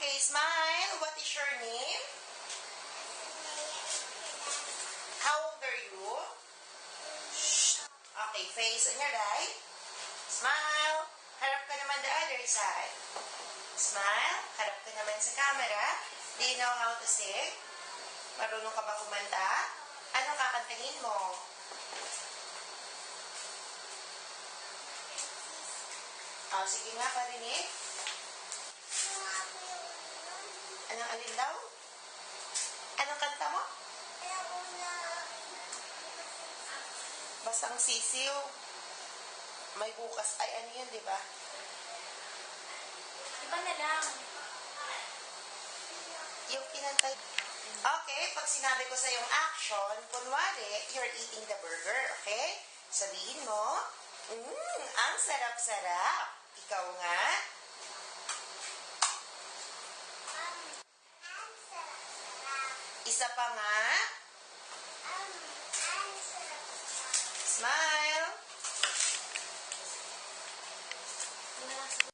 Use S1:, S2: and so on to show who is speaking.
S1: Okay, smile. What is your name? How old are you? Okay, face on your right. Smile. Harap ka naman the other side. Smile. Harap ka naman sa camera. Do you know how to sing? Marunong ka ba kumanta? Anong kakantahin mo? Oh, sige nga, parinig. Anong alin daw? Anong kanta mo? Basang sisiw. May bukas. Ay, ano yun, di ba?
S2: Iba na lang.
S1: Yung kinantay. Okay, pag sinabi ko sa yung action, kunwari, you're eating the burger, okay? Sabihin mo, ang sarap-sarap. Ikaw nga. Isa pa nga. Smile.